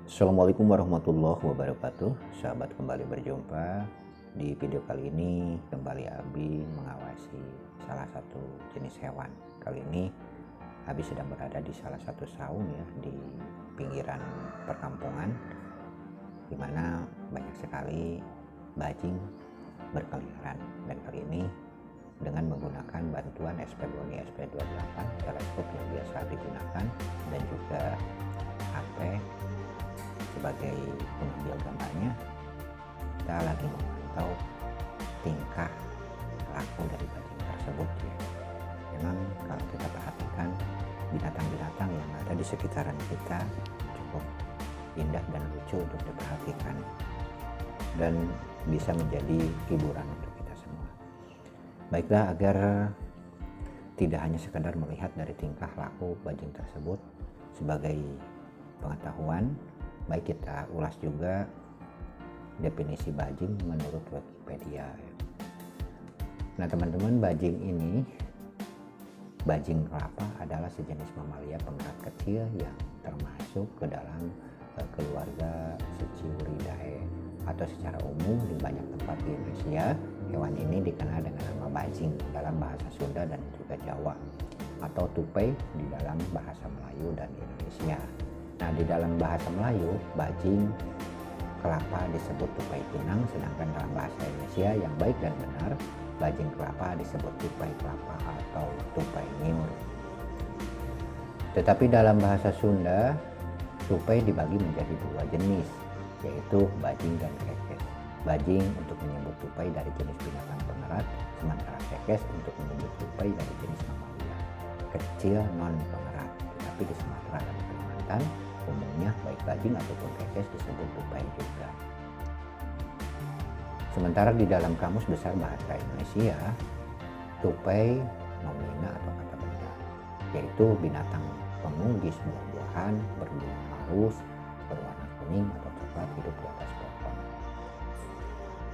Assalamualaikum warahmatullahi wabarakatuh. Sahabat, kembali berjumpa. Di video kali ini kembali Abi mengawasi salah satu jenis hewan. Kali ini Abi sedang berada di salah satu saung ya, di pinggiran perkampungan, di mana banyak sekali bajing berkeliaran. Dan kali ini dengan menggunakan bantuan SP-BONI SP28 teleskop yang biasa digunakan, dan juga HP sebagai pengambil gambarnya, kita lagi memantau tingkah laku dari bajing tersebut ya. Memang kalau kita perhatikan, binatang-binatang yang ada di sekitaran kita cukup indah dan lucu untuk diperhatikan, dan bisa menjadi hiburan untuk kita semua. Baiklah, agar tidak hanya sekedar melihat dari tingkah laku bajing tersebut sebagai pengetahuan, baik kita ulas juga definisi bajing menurut Wikipedia. Nah teman-teman, bajing kelapa adalah sejenis mamalia pengerat kecil yang termasuk ke dalam keluarga Seciuridae, atau secara umum di banyak tempat di Indonesia hewan ini dikenal dengan nama bajing dalam bahasa Sunda dan juga Jawa, atau tupai di dalam bahasa Melayu dan Indonesia. Nah, di dalam bahasa Melayu, bajing kelapa disebut tupai pinang, sedangkan dalam bahasa Indonesia yang baik dan benar, bajing kelapa disebut tupai kelapa atau tupai nyiur. Tetapi dalam bahasa Sunda, tupai dibagi menjadi dua jenis, yaitu bajing dan kekes. Bajing untuk menyebut tupai dari jenis binatang pengerat, sementara kekes untuk menyebut tupai dari jenis mamalia kecil non pengerat. Tetapi di Sumatera dan Kalimantan, umumnya baik bajing ataupun kekes disebut tupai juga. Sementara di dalam Kamus Besar Bahasa Indonesia, tupai nomina atau kata benda, yaitu binatang pengunggis buah-buahan berbulu halus, berwarna kuning atau coklat, hidup di atas pohon.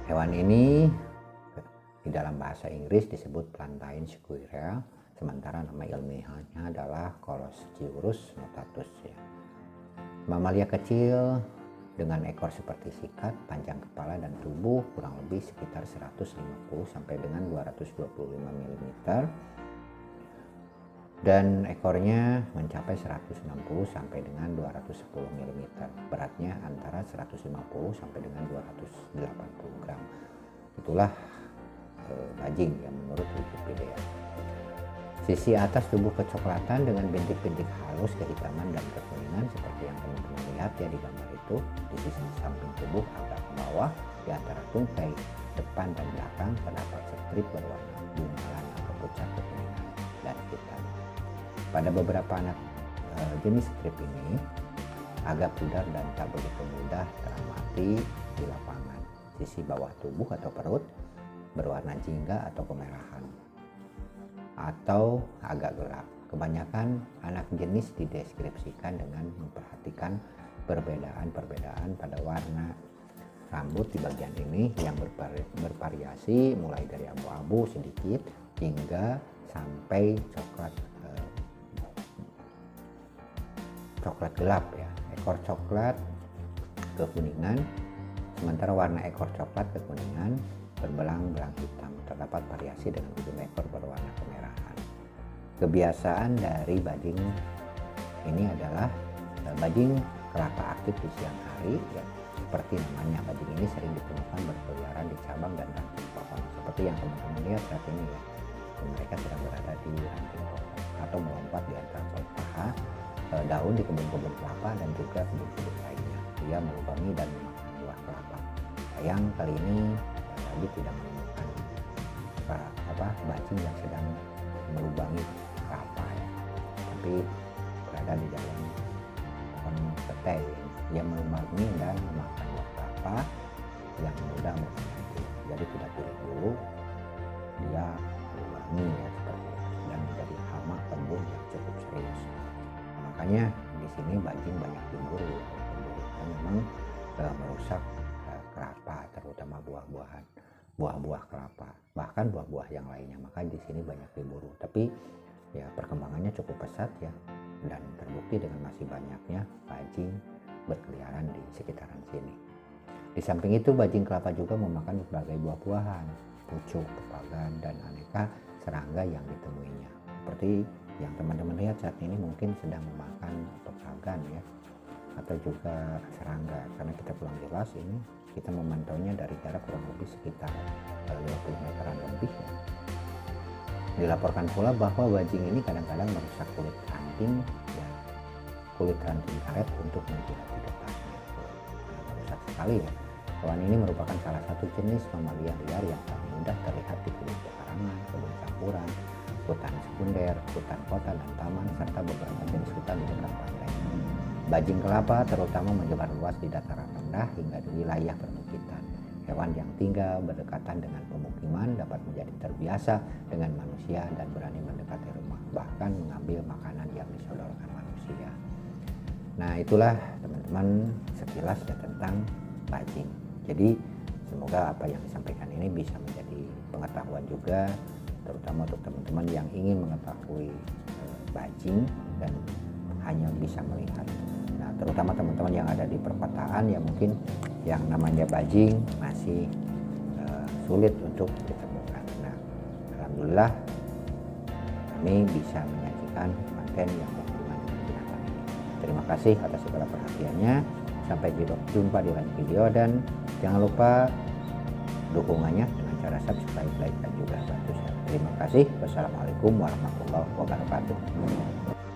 Hewan ini di dalam bahasa Inggris disebut plantain squirrel, sementara nama ilmiahnya adalah Colostyurus notatus ya. Mamalia kecil dengan ekor seperti sikat, panjang kepala dan tubuh kurang lebih sekitar 150 sampai dengan 225 mm, dan ekornya mencapai 160 sampai dengan 210 mm. Beratnya antara 150 sampai dengan 280 gram. Itulah bajing yang menurut Wikipedia. Sisi atas tubuh kecoklatan dengan bintik-bintik halus kehitaman dan kekuningan seperti yang teman-teman lihat ya di gambar itu. Di sisi samping tubuh agak ke bawah di antara tungkai depan dan belakang terdapat strip berwarna bungalan atau pucat kekuningan dan hitam. Pada beberapa anak jenis strip ini agak pudar dan tak begitu mudah teramati di lapangan. Sisi bawah tubuh atau perut berwarna jingga atau kemerahan atau agak gelap. Kebanyakan anak jenis dideskripsikan dengan memperhatikan perbedaan-perbedaan pada warna rambut di bagian ini yang bervariasi mulai dari abu-abu sedikit hingga sampai coklat gelap ya. Ekor coklat kekuningan, sementara warna ekor coklat kekuningan berbelang-belang hitam. Terdapat variasi dengan ujung ekor berwarna kemerahan. Kebiasaan dari bajing ini adalah bajing kelapa aktif di siang hari ya. Seperti namanya, bajing ini sering ditemukan berkeliaran di cabang dan ranting pohon. Seperti yang teman-teman lihat saat ini ya. Mereka sedang berada di ranting pohon atau melompat di antara paha daun di kebun-kebun kelapa dan juga kebun-kebun lainnya. Dia melubangi dan memakan buah kelapa. Sayang kali ini Abi tidak menemukan bajing yang sedang melubangi kelapa ya, tapi berada di dalam pohon petai. Dia melubangi dan memakan buah kelapa yang mudah berpenyakit. Jadi tidak pilih dulu, dia melubangi ya, seperti itu, dan menjadi hama kebun yang cukup serius. Makanya di sini bajing banyak diburu karena memang merusak kelapa, terutama buah-buah kelapa, bahkan buah-buah yang lainnya. Maka di sini banyak diburu. Tapi ya perkembangannya cukup pesat ya, dan terbukti dengan masih banyaknya bajing berkeliaran di sekitaran sini. Di samping itu bajing kelapa juga memakan berbagai buah-buahan, pucuk, pepagan, dan aneka serangga yang ditemuinya. Seperti yang teman-teman lihat saat ini mungkin sedang memakan pepagan ya, atau juga serangga, karena kita kurang jelas ini, kita memantaunya dari jarak kurang lebih sekitar 20 meteran lebih ya. Dilaporkan pula bahwa bajing ini kadang-kadang merusak kulit ranting ya, kulit ranting karet untuk menjilati getahnya. Merusak sekali ya. Hewan ini merupakan salah satu jenis mamalia liar yang paling mudah terlihat di kulit pekarangan, kebun campuran, hutan sekunder, hutan kota dan taman, serta beberapa jenis hutan di dekat pantai. Bajing kelapa terutama menyebar luas di dataran rendah hingga di wilayah perbukitan. Hewan yang tinggal berdekatan dengan pemukiman dapat menjadi terbiasa dengan manusia dan berani mendekati rumah, bahkan mengambil makanan yang disodorkan manusia. Nah, itulah teman-teman sekilas ya tentang bajing. Jadi semoga apa yang disampaikan ini bisa menjadi pengetahuan juga, terutama untuk teman-teman yang ingin mengetahui bajing dan hanya bisa melihat. Nah, terutama teman-teman yang ada di perkotaan ya mungkin yang namanya bajing masih sulit untuk ditemukan. Nah, alhamdulillah kami bisa menyajikan konten yang berhubungan dengan binatang ini. Terima kasih atas segala perhatiannya. Sampai jumpa di lain video, dan jangan lupa dukungannya dengan cara subscribe, like, dan juga bantu share. Terima kasih. Wassalamualaikum warahmatullahi wabarakatuh.